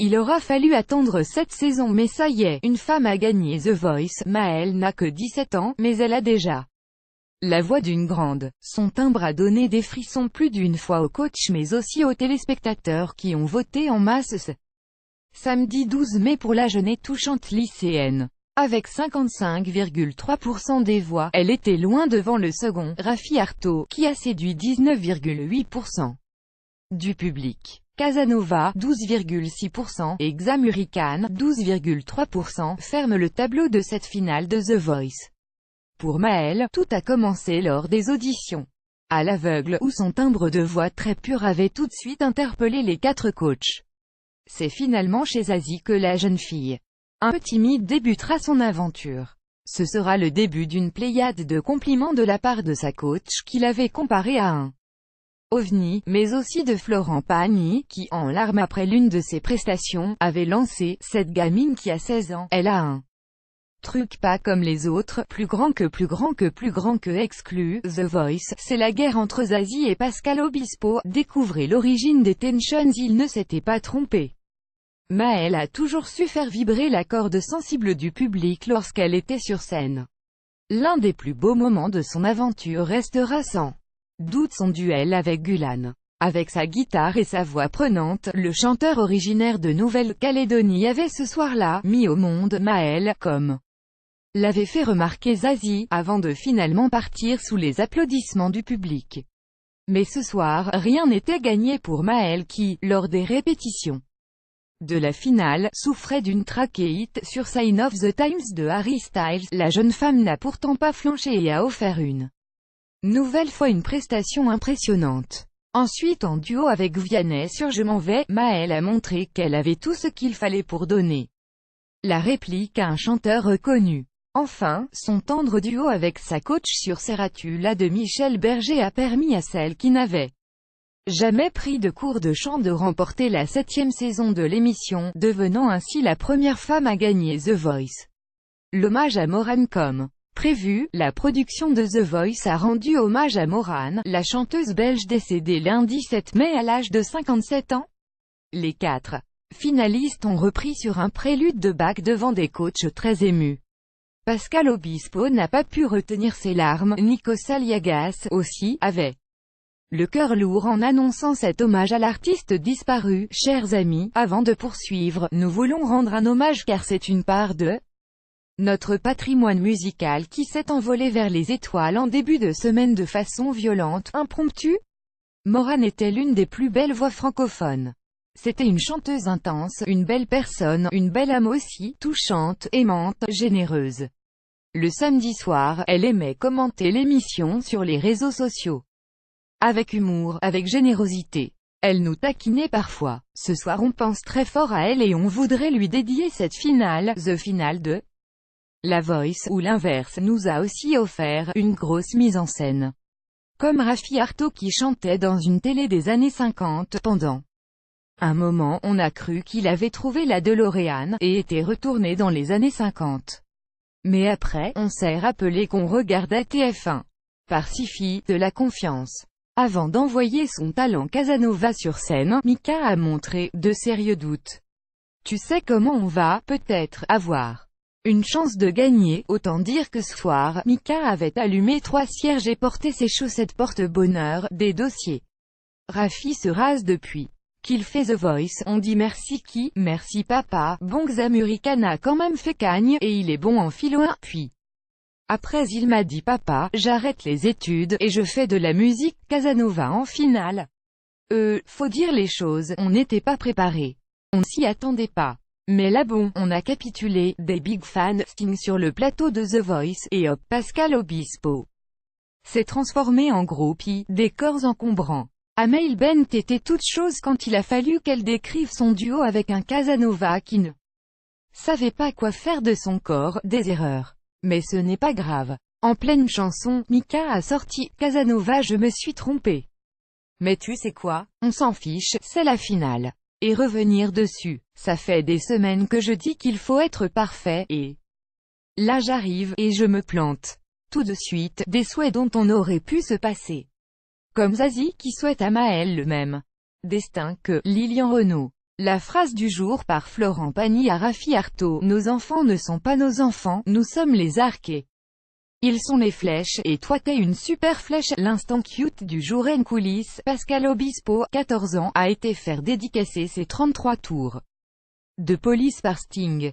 Il aura fallu attendre 7 saisons mais ça y est, une femme a gagné The Voice. Maëlle n'a que 17 ans, mais elle a déjà la voix d'une grande. Son timbre a donné des frissons plus d'une fois aux coachs mais aussi aux téléspectateurs qui ont voté en masse ce samedi 12 mai pour la jeune et touchante lycéenne. Avec 55,3% des voix, elle était loin devant le second, Raffi Arto, qui a séduit 19,8% du public. Casanova, 12,6%, et Xamuri Khan, 12,3%, ferment le tableau de cette finale de The Voice. Pour Maëlle, tout a commencé lors des auditions à l'aveugle, où son timbre de voix très pur avait tout de suite interpellé les 4 coachs. C'est finalement chez Zazie que la jeune fille, un peu timide, débutera son aventure. Ce sera le début d'une pléiade de compliments de la part de sa coach qui l'avait comparé à un ovni, mais aussi de Florent Pagny, qui, en larmes après l'une de ses prestations, avait lancé « Cette gamine qui a 16 ans, elle a un truc pas comme les autres, plus grand que exclu. » The Voice, c'est la guerre entre Zazie et Pascal Obispo. Découvrez l'origine des tensions, il ne s'était pas trompé. Maëlle a toujours su faire vibrer la corde sensible du public lorsqu'elle était sur scène. L'un des plus beaux moments de son aventure restera sans doute son duel avec Gulan. Avec sa guitare et sa voix prenante, le chanteur originaire de Nouvelle-Calédonie avait ce soir-là mis au monde Maëlle, comme l'avait fait remarquer Zazie, avant de finalement partir sous les applaudissements du public. Mais ce soir, rien n'était gagné pour Maëlle qui, lors des répétitions de la finale, souffrait d'une trachéite. Sur Sign of the Times de Harry Styles, la jeune femme n'a pourtant pas flanché et a offert une nouvelle fois une prestation impressionnante. Ensuite, en duo avec Vianney sur Je m'en vais, Maëlle a montré qu'elle avait tout ce qu'il fallait pour donner la réplique à un chanteur reconnu. Enfin, son tendre duo avec sa coach sur Seras-tu là de Michel Berger a permis à celle qui n'avait jamais pris de cours de chant de remporter la 7e saison de l'émission, devenant ainsi la première femme à gagner The Voice. L'hommage à Morane comme prévu, la production de The Voice a rendu hommage à Morane, la chanteuse belge décédée lundi 7 mai à l'âge de 57 ans. Les 4 finalistes ont repris sur un prélude de Bach devant des coachs très émus. Pascal Obispo n'a pas pu retenir ses larmes, Nico Saliagas, aussi, avait le cœur lourd en annonçant cet hommage à l'artiste disparu. Chers amis, avant de poursuivre, nous voulons rendre un hommage car c'est une part de notre patrimoine musical qui s'est envolé vers les étoiles en début de semaine de façon violente, impromptue. Morane était l'une des plus belles voix francophones. C'était une chanteuse intense, une belle personne, une belle âme aussi, touchante, aimante, généreuse. Le samedi soir, elle aimait commenter l'émission sur les réseaux sociaux. Avec humour, avec générosité. Elle nous taquinait parfois. Ce soir on pense très fort à elle et on voudrait lui dédier cette finale, The Finale de La Voice, ou l'inverse, nous a aussi offert une grosse mise en scène. Comme Raffi Arto qui chantait dans une télé des années 50, pendant un moment on a cru qu'il avait trouvé la DeLorean, et était retourné dans les années 50. Mais après, on s'est rappelé qu'on regardait TF1. Par Sifi, de la confiance. Avant d'envoyer son talent Casanova sur scène, Mika a montré de sérieux doutes. Tu sais comment on va, peut-être, avoir une chance de gagner, autant dire que ce soir, Mika avait allumé 3 cierges et porté ses chaussettes porte-bonheur, des dossiers. Raffi se rase depuis qu'il fait The Voice, on dit merci qui, merci papa, bon Xamuri Khan a quand même fait cagne, et il est bon en philo 1, puis après il m'a dit papa, j'arrête les études, et je fais de la musique. Casanova en finale. Faut dire les choses, on n'était pas préparé. On s'y attendait pas. Mais là bon, on a capitulé, des big fans, Sting sur le plateau de The Voice, et hop, Pascal Obispo s'est transformé en groupie, des corps encombrants. Amail Bent était toute chose quand il a fallu qu'elle décrive son duo avec un Casanova qui ne savait pas quoi faire de son corps, des erreurs. Mais ce n'est pas grave. En pleine chanson, Mika a sorti « Casanova je me suis trompé. Mais tu sais quoi, on s'en fiche, c'est la finale. » Et revenir dessus. Ça fait des semaines que je dis qu'il faut être parfait, et là j'arrive, et je me plante. Tout de suite, des souhaits dont on aurait pu se passer. Comme Zazie qui souhaite à Maëlle le même destin que Lilian Renaud. La phrase du jour par Florent Pagny à Raffi Artaud: nos enfants ne sont pas nos enfants, nous sommes les archers. Ils sont les flèches, et toi t'es une super flèche. L'instant cute du jour en coulisses, Pascal Obispo, 14 ans, a été faire dédicacer ses 33 tours de police par Sting.